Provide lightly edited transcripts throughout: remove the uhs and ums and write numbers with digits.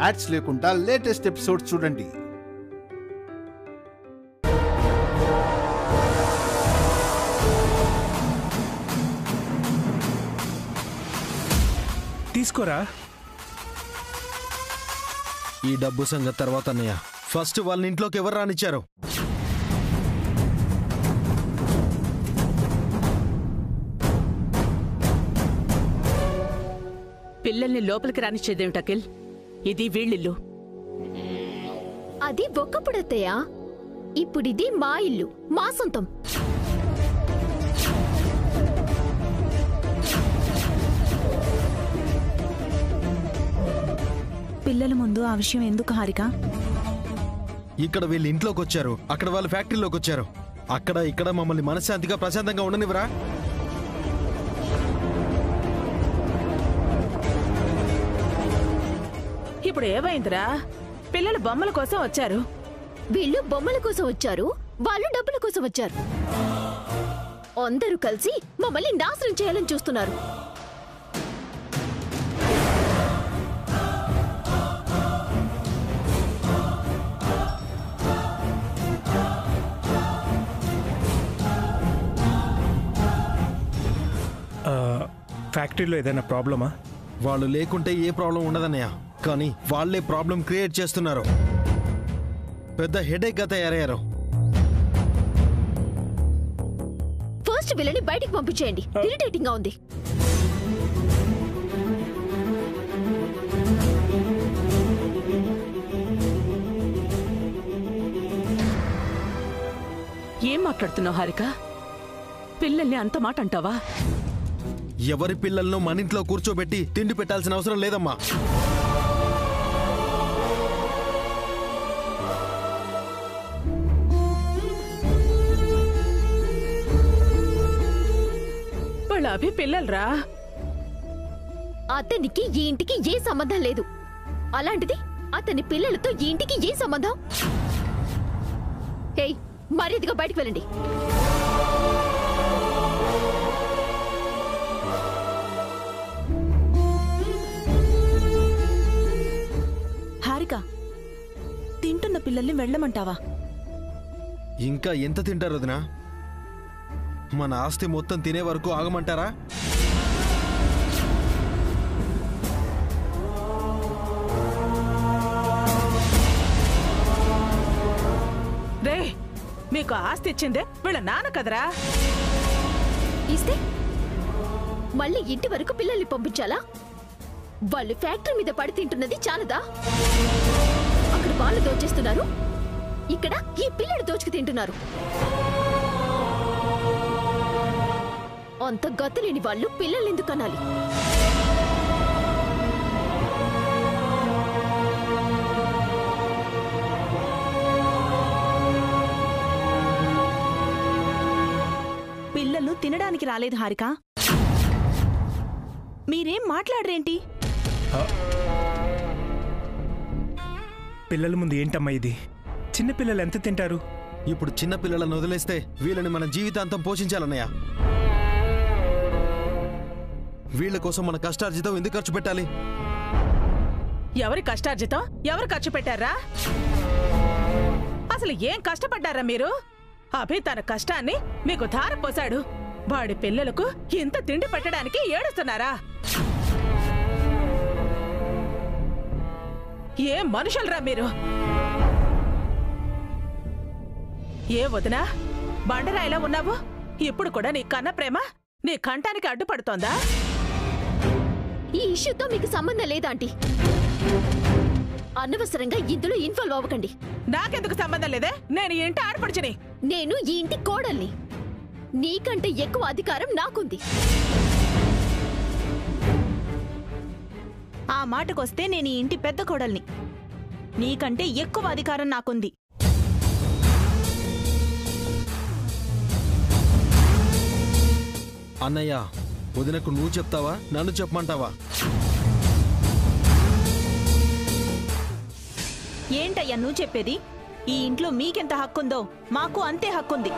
Ads లేకుండా latest episodes చూడండి. తీసుకోరా. ఈ డబ్బు సంగతి తర్వాత అన్నయ్య, ఫస్ట్ వాళ్ళ ఇంట్లోకి ఎవరు రానిచ్చారు? పిల్లల్ని లోపలికి రానిచ్చేదేమిటి అఖిల్? ఇది వీళ్ళిల్లు. అది ఒక్కప్పుడత్తయ్యా, ఇప్పుడిది మా ఇల్లు, మా సొంతం. పిల్లల ముందు ఆ విషయం ఎందుకు హారిక? ఇక్కడ వీళ్ళు ఇంట్లోకి వచ్చారు, అక్కడ వాళ్ళు ఫ్యాక్టరీలోకి వచ్చారు, అక్కడ ఇక్కడ మమ్మల్ని మనశ్శాంతిగా ప్రశాంతంగా ఉండనివరా? ఇప్పుడు ఏమైందిరా? పిల్లలు బొమ్మల కోసం వచ్చారు. వీళ్ళు బొమ్మల కోసం వచ్చారు, వాళ్ళు డబ్బుల కోసం వచ్చారు. అందరూ కలిసి మమ్మల్ని నాశనం చేయాలని చూస్తున్నారు. ఫ్యాక్టరీలో ఏదైనా ప్రాబ్లమా? వాళ్ళు లేకుంటే ఏ ప్రాబ్లం ఉండదన్నయ్య, కానీ వాళ్లే ప్రాబ్లం క్రియేట్ చేస్తున్నారు. పెద్ద హెడేక్ గా తయారయ్యారు. ఫస్ట్ వీళ్ళని బయటికి పంపించేయండి, ఇరిటేటింగ్ గా ఉంది. ఏం మాట్లాడుతున్నావు హారిక? పిల్లల్ని అంత మాట అంటావా? ఎవరి పిల్లలను మన ఇంట్లో కూర్చోబెట్టి తిండి పెట్టాల్సిన అవసరం లేదమ్మా. వాళ్ళ అభి పిల్లలరా. అతనికి ఈ ఇంటికి ఏ సంబంధం లేదు. అలాంటిది అతని పిల్లలతో ఈ ఇంటికి ఏ సంబంధం? హే, మర్యాదగా బయటికి వెళ్ళండి. హారిక, తింటున్న పిల్లల్ని వెళ్ళమంటావా? ఇంకా ఎంత తింటారు వదినా? మన ఆస్తి మొత్తం తినే వరకు ఆగమంటారా? రే, మీకు ఆస్తి ఇచ్చిందే వీళ్ళ నాన్న కదరా. ఇస్తే మళ్ళీ ఇంటి వరకు పిల్లల్ని పంపించాలా? వాళ్ళు ఫ్యాక్టరీ మీద పడి తింటున్నది చాలదా? అక్కడ వాళ్ళు దోచేస్తున్నారు, ఇక్కడ ఈ పిల్లలు దోచుకు తింటున్నారు. అంత గతలేని వాళ్ళు పిల్లల్ని ఎందుకు అనాలి? పిల్లలు తినడానికి రాలేదు హారిక. మీరేం మాట్లాడరేంటి? పిల్లల ముందు ఏంటమ్మా ఇది? చిన్న పిల్లలు ఎంత తింటారు? ఇప్పుడు చిన్న పిల్లలను వదిలేస్తే వీళ్ళని మన జీవితాంతం పోషించాలన్నయ్య. వీళ్ళ కోసం మన కష్టార్జితం ఎందుకు ఖర్చు పెట్టాలి? ఎవరి కష్టార్జితం ఎవరు ఖర్చు పెట్టారా? అసలు ఏం కష్టపడ్డారా మీరు? అభి తన కష్టాన్ని మీకు ధారపోశాడు. వాడి పిల్లలకు ఇంత తిండి పెట్టడానికి ఏడుస్తున్నారా? ఏ మనుషులరా మీరు? ఏ వదినా, బండరాయిలా ఉన్నావు? ఇప్పుడు కూడా నీ కన్న ప్రేమ నీ కంఠానికి అడ్డుపడుతోందా? ఈ ఇష్యూతో మీకు సంబంధం లేదాంటీ. అనవసరంగా ఇందులో ఇన్వాల్వ్ అవ్వకండి. నాకెందుకు సంబంధం లేదే? నేను ఈ ఇంటి ఆడపడుచుని. నేను ఈ ఇంటి కోడల్ని. నీకంటే ఎక్కువ అధికారం నాకుంది. ఆ మాటకొస్తే నేను ఈ ఇంటి పెద్ద కోడల్ని. నీకంటే ఎక్కువ అధికారం నాకుంది. అన్నయ్య, వదినకు నువ్వు చెప్తావా, నన్ను చెప్పమంటావా? ఏంటయ్యా నువ్వు చెప్పేది? ఈ ఇంట్లో మీకెంత హక్కుందో మాకు అంతే హక్కుంది.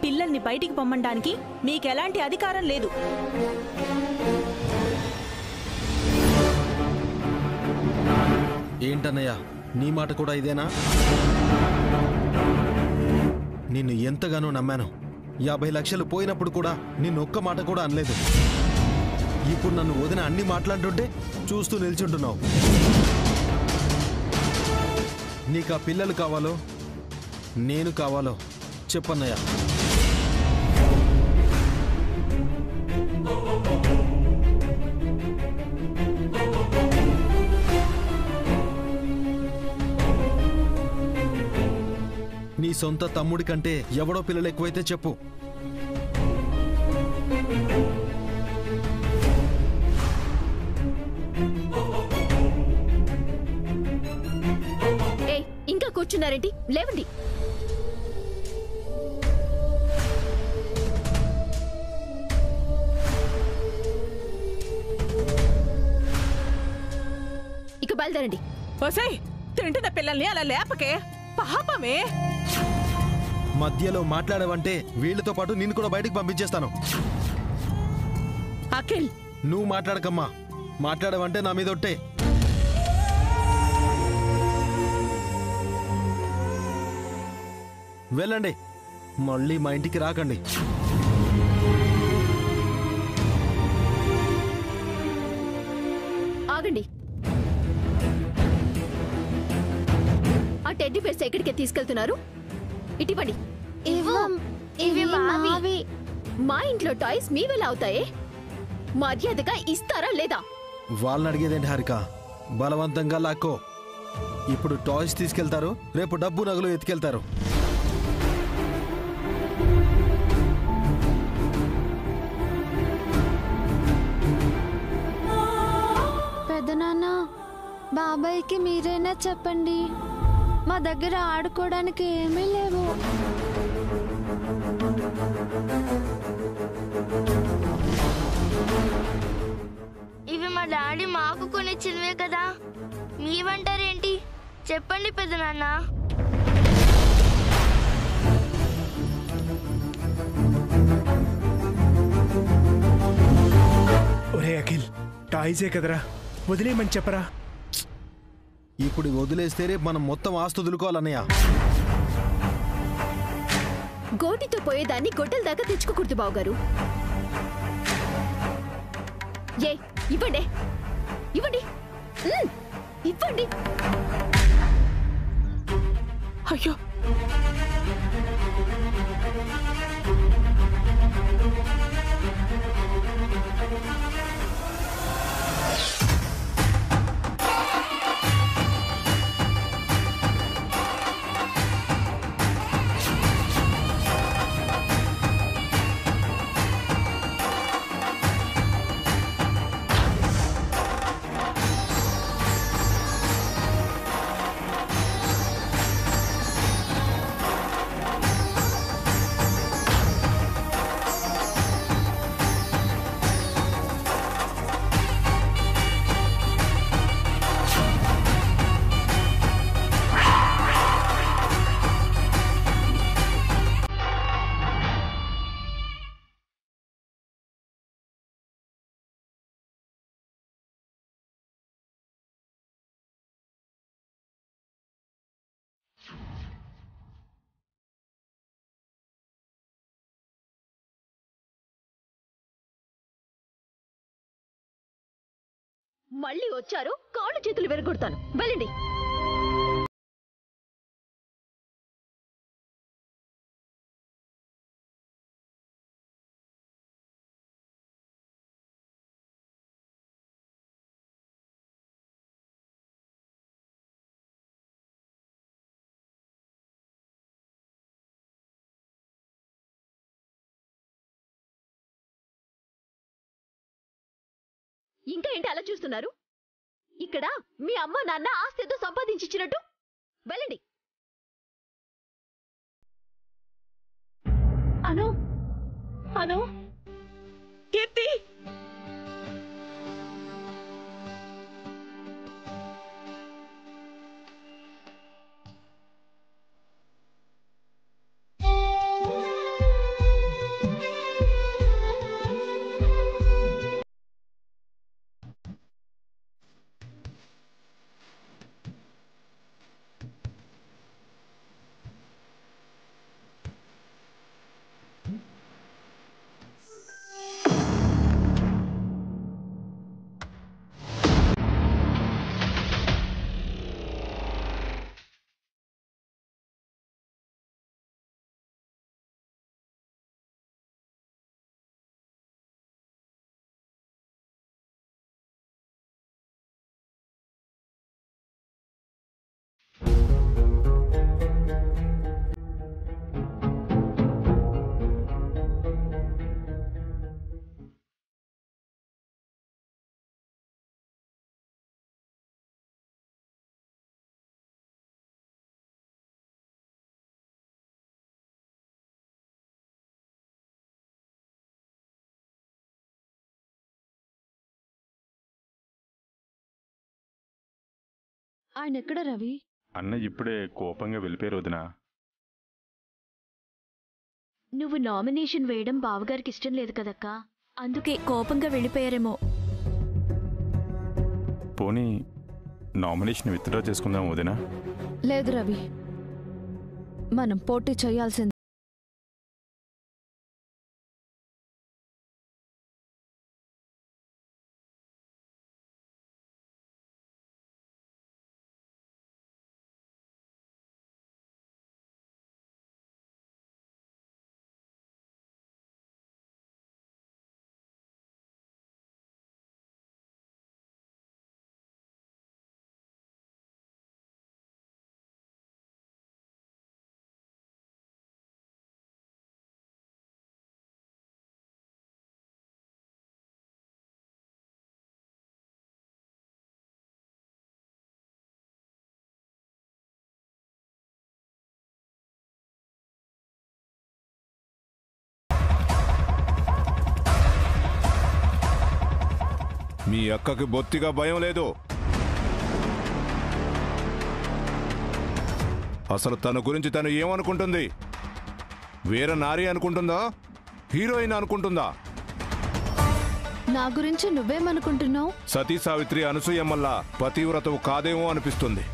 పిల్లల్ని బయటికి పొమ్మడానికి మీకెలాంటి అధికారం లేదు. ఏంటన్నయ్య నీ మాట కూడా ఇదేనా? నిన్ను ఎంతగానో నమ్మాను. 50 లక్షలు పోయినప్పుడు కూడా నిన్ను ఒక్క మాట కూడా అనలేదు. ఇప్పుడు నన్ను వదిన అన్ని మాట్లాడుతుంటే చూస్తూ నిల్చుంటున్నావు. నీకు ఆ పిల్లలు కావాలో నేను కావాలో చెప్పన్నయ్య. నీ సొంత తమ్ముడి కంటే ఎవడో పిల్లలు ఎక్కువైతే చెప్పు. ఇంకా కూర్చున్నారేంటి? లేవండి. ఇక బయలుదేరండి. ఒసేయ్, తింటున్న పిల్లల్ని అలా లేపకే, పాపమే. మధ్యలో మాట్లాడవంటే వీళ్ళతో పాటు నిన్ను కూడా బయటికి పంపించేస్తాను. అఖిల్, నువ్వు మాట్లాడకమ్మా. మాట్లాడవంటే నా మీద ఒట్టే. వెళ్ళండి, మళ్ళీ మా ఇంటికి రాకండి. ఆగండి. ఆ టెడ్డీ బేర్స్ ఎక్కడికి తీసుకెళ్తున్నారు? ఇటివ్వండి. ఇవి మావి. మా ఇంట్లో టాయ్స్ మీవెలా అవుతాయే? మర్యాదగా ఇస్తారా లేదా? వాళ్ళని అడిగేదేంటి హారిక? బలవంతంగా లాక్కో. ఇప్పుడు టాయ్స్ తీసుకెళ్తారు, రేపు డబ్బు నగలు ఎత్తుకెళ్తారు. పెదనాన్న, బాబాయ్కి మీరైనా చెప్పండి, మా దగ్గర ఆడుకోవడానికి ఏమీ లేవు. ఇవి మా డాడీ మాకు కొనిచ్చినవే కదా, మీవంటారేంటి? చెప్పండి పెదనాన్న. ఒరే అఖిల్, టాయ్సే కదరా, వదిలేయమని చెప్పరా. ఇప్పుడు వదిలేస్తే రేపు మనం మొత్తం ఆస్తు వదులుకోవాలన్నయ్య. గోటితో పోయేదాన్ని గొడ్డల దాకా తెచ్చుకోకూడదు బావగారు. ఇవ్వండి, ఇవ్వండి, ఇవ్వండి. అయ్యో, మళ్ళీ వచ్చారు, కాళ్ళు చేతులు విరగొడతాను. వెళ్ళండి. ఇంకా ఏంటి అలా చూస్తున్నారు? ఇక్కడ మీ అమ్మ నాన్న ఆస్తి ఏదో సంపాదించిచ్చినట్టు వెళ్ళండి. అను, అను, కీర్తి, ఆయన ఎక్కడ రవి? అన్న ఇప్పుడే కోపంగా వెళ్ళిపోయారు వదినా. నువ్వు నామినేషన్ వేయడం బావగారికి ఇష్టం లేదు కదక్కా, అందుకే కోపంగా వెళ్ళిపోయారేమో. పోనీ నామినేషన్ విత్డ్రా చేసుకుందాం వదినా. లేదు రవి, మనం పోటీ చేయాల్సింది. మీ అక్కకి బొత్తిగా భయం లేదు. అసలు తన గురించి తను ఏమనుకుంటుంది? వీర నారి అనుకుంటుందా, హీరోయిన్ అనుకుంటుందా? నా గురించి నువ్వేమనుకుంటున్నావు? సతీ సావిత్రి అనసూయమ్మల్లా పతివ్రతవు కాదేమో అనిపిస్తుంది.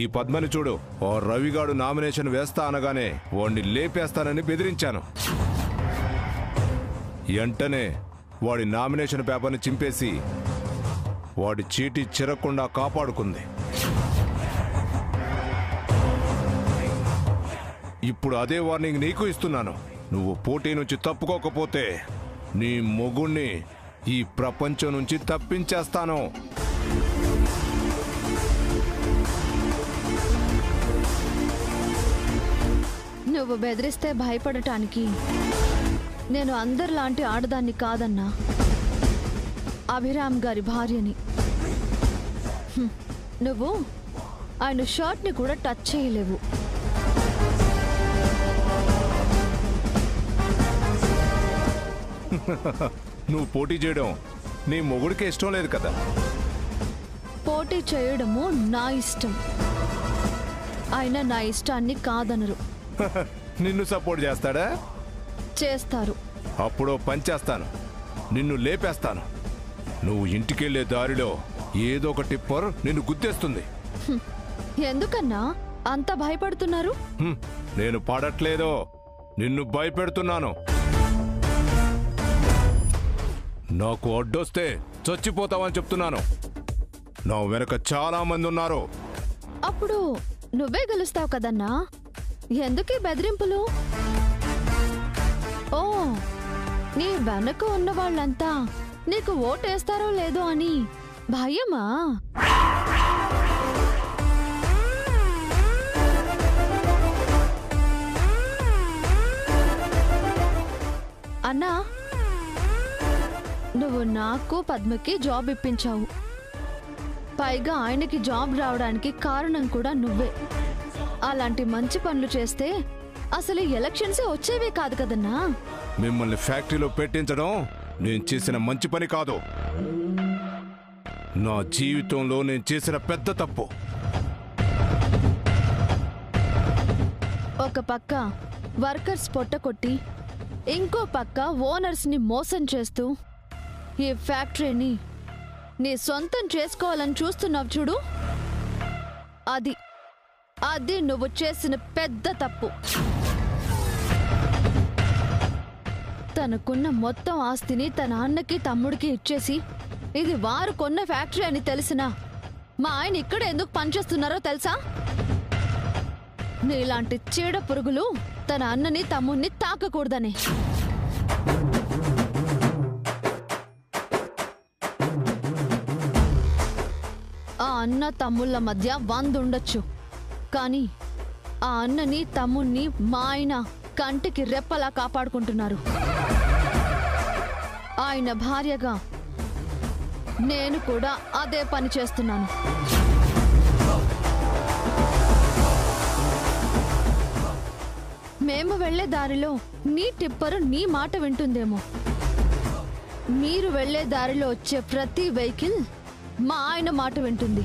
ఈ పద్మని చూడు, ఓ రవిగాడు నామినేషన్ వేస్తా అనగానే వాడిని లేపేస్తానని బెదిరించాను. వెంటనే వాడి నామినేషన్ పేపర్ని చింపేసి వాడి చీటీ చిరక్కుండా కాపాడుకుంది. ఇప్పుడు అదే వార్నింగ్ నీకు ఇస్తున్నాను. నువ్వు పోటీ నుంచి తప్పుకోకపోతే నీ మొగుణ్ణి ఈ ప్రపంచం నుంచి తప్పించేస్తాను. నువ్వు బెదిరిస్తే భయపడటానికి నేను అందరిలాంటి ఆడదాన్ని కాదన్నా, అభిరామ్ గారి భార్యని. నువ్వు ఆయన షర్ట్ని కూడా టచ్ చేయలేవు. నువ్వు పోటీ చేయడం నీ మొగుడికి ఇష్టం లేదు కదా? పోటీ చేయడము నా ఇష్టం, ఆయన నా ఇష్టాన్ని కాదనరు. నిన్ను సపోర్ట్ చేస్తాడా? చేస్తారు. అప్పుడు పని చేస్తాను, నిన్ను లేపేస్తాను. నువ్వు ఇంటికెళ్లే దారిలో ఏదో ఒక టిప్పర్ నిన్ను గుద్దేస్తుంది. ఎందుకన్నా అంత భయపడుతున్నారు? నేను పాడట్లేదో, నిన్ను భయపెడుతున్నాను. నాకు అడ్డొస్తే చచ్చిపోతావని చెప్తున్నాను. నా వెనక చాలా మంది ఉన్నారు. అప్పుడు నువ్వే గెలుస్తావు కదన్నా, ఎందుకీ బెదిరింపులు? ఓ, నీ వెనక ఉన్న వాళ్ళంతా నీకు ఓటేస్తారో లేదో అని భయమా? అన్నా, నువ్వు నాకు పద్మకి జాబ్ ఇప్పించావు. పైగా ఆయనకి జాబ్ రావడానికి కారణం కూడా నువ్వే. అలాంటి మంచి పనులు చేస్తే అసలు ఎలక్షన్స్ వచ్చేవే కాదు కదన్నా. మిమ్మల్ని ఫ్యాక్టరీలో పెట్టించడం నేను చేసిన మంచి పని కాదు. నా జీవితంలో నేను చేసిన పెద్ద తప్పు. ఒక పక్క వర్కర్స్ పొట్టకొట్టి, ఇంకో పక్క ఓనర్స్ ని మోసం చేస్తూ ఈ ఫ్యాక్టరీని నీ సొంతం చేసుకోవాలని చూస్తున్నావు చూడు, అది నువ్వు చేసిన పెద్ద తప్పు. తనకున్న మొత్తం ఆస్తిని తన అన్నకి తమ్ముడికి ఇచ్చేసి ఇది వారు కొన్న ఫ్యాక్టరీ అని తెలిసినా మా ఆయన ఇక్కడ ఎందుకు పనిచేస్తున్నారో తెలుసా? నీలాంటి చీడ పురుగులు తన అన్నని తమ్ముడిని తాకకూడదని. ఆ అన్న తమ్ముళ్ళ మధ్య 100 ఉండొచ్చు, కానీ ఆ అన్నని తమ్ముణ్ణి మా ఆయన కంటికి రెప్పలా కాపాడుకుంటున్నారు. ఆయన భార్యగా నేను కూడా అదే పని చేస్తున్నాను. మేము వెళ్లే దారిలో నీ టిప్పరు నీ మాట వింటుందేమో. మీరు వెళ్లే దారిలో వచ్చే ప్రతి వెహికల్ మా ఆయన మాట వింటుంది.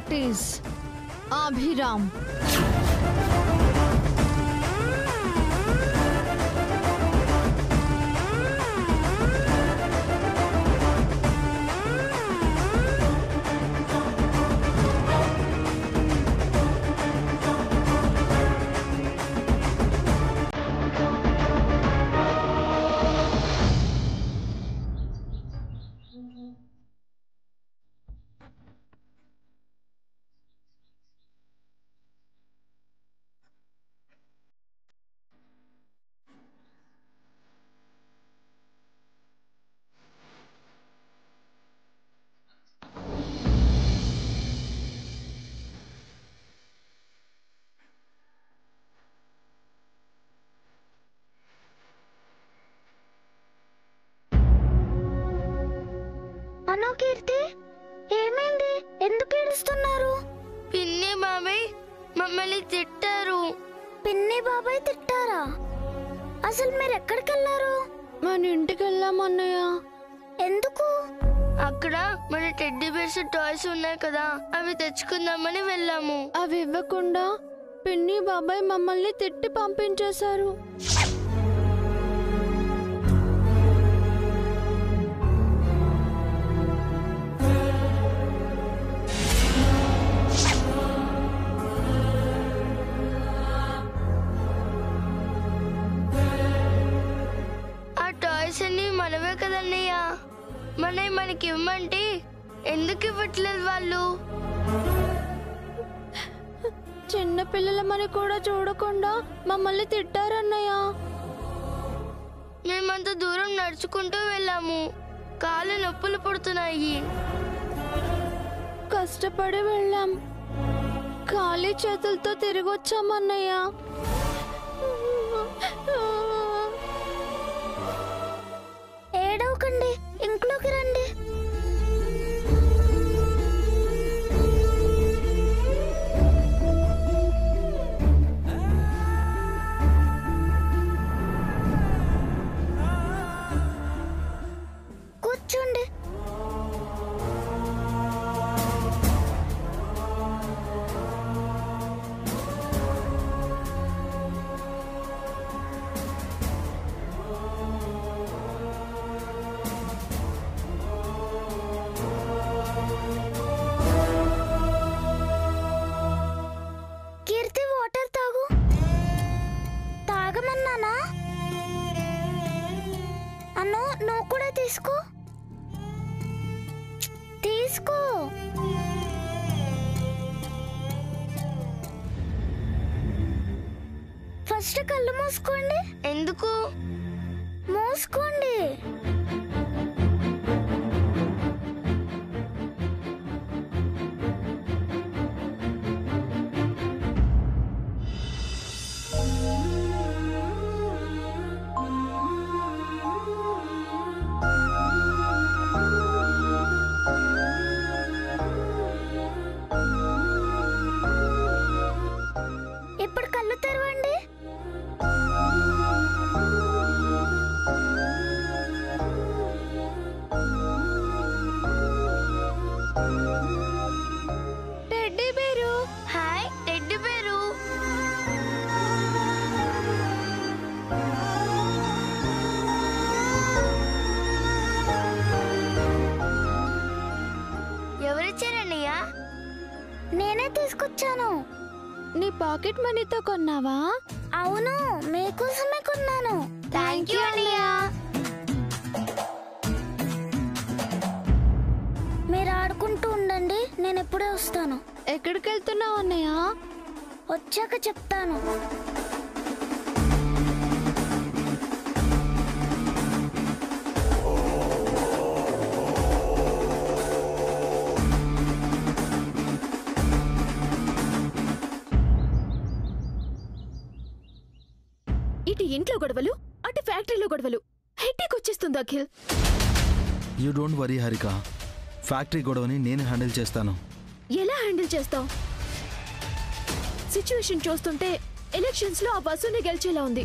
That is Abhiram. అనో కీర్తి, ఏమైంది? ఎందుకు ఏడుస్తున్నారు? పిన్ని బాబాయ్ మమ్మల్ని తిట్టారు. పిన్ని బాబాయ్ తిట్టారా? అసలు మీరు ఎక్కడికి వెళ్ళారు? మన ఇంటికి వెళ్ళాం అన్నయ్య. ఎందుకు? అక్కడ మన టెడ్డీ బేర్స్ టాయ్స్ ఉన్నాయి కదా, అవి తెచ్చుకుందామని వెళ్ళాము. అవి ఇవ్వకుండా పిన్ని బాబాయ్ మమ్మల్ని తిట్టి పంపించేశారు. మనవే కదన్నయ్య, మనకి ఇవ్వమంటే ఎందుకు ఇవ్వట్లేదు వాళ్ళు? చిన్న పిల్లలమని కూడా చూడకుండా మమ్మల్ని తిట్టారన్నయ్య. మేమంత దూరం నడుచుకుంటూ వెళ్ళాము, కాళ్ళు నొప్పులు పుడుతున్నాయి. కష్టపడి వెళ్ళాం, ఖాళీ చేతులతో తిరిగి వచ్చామన్నయ్య. ఏడవకండి, ఇంట్లోకి రండి. కూర్చోండి. కీర్తి, వాటర్ తాగు. తాగమన్నానా? అన్నో, నువ్వు కూడా తీసుకో. తీసుకో. ఫస్ట్ కళ్ళు మూసుకోండి. ఎందుకు? మూసుకోండి. ఇప్పుడు కళ్ళు తెరవండి. Teddy bear. Hi teddy bear. ఎవరిచ్చారన్నయ్య? నేనే తీసుకొచ్చాను. నీ పాకెట్ మనీతో కొన్నావా? అవును, మీకోసమే కొన్నాను. థ్యాంక్ యూ అన్నయ్య. మీరు ఆడుకుంటూ ఉండండి, నేను ఎప్పుడే వస్తాను. ఎక్కడికి వెళ్తున్నావు అన్నయ్య? వచ్చాక చెప్తాను. ఇటు ఇంట్లో గొడవలు, అటు ఫ్యాక్టరీలో గొడవలు. హెడ్డేక్ వచ్చేస్తుంది Akhil. You don't worry Harika, factory గొడవని నేను హ్యాండిల్ చేస్తాను. ఎలా హ్యాండిల్ చేస్తావు? సిచ్యువేషన్ చూస్తుంటే ఎలక్షన్స్ లో ఆ వసూని గెలిచేలా ఉంది.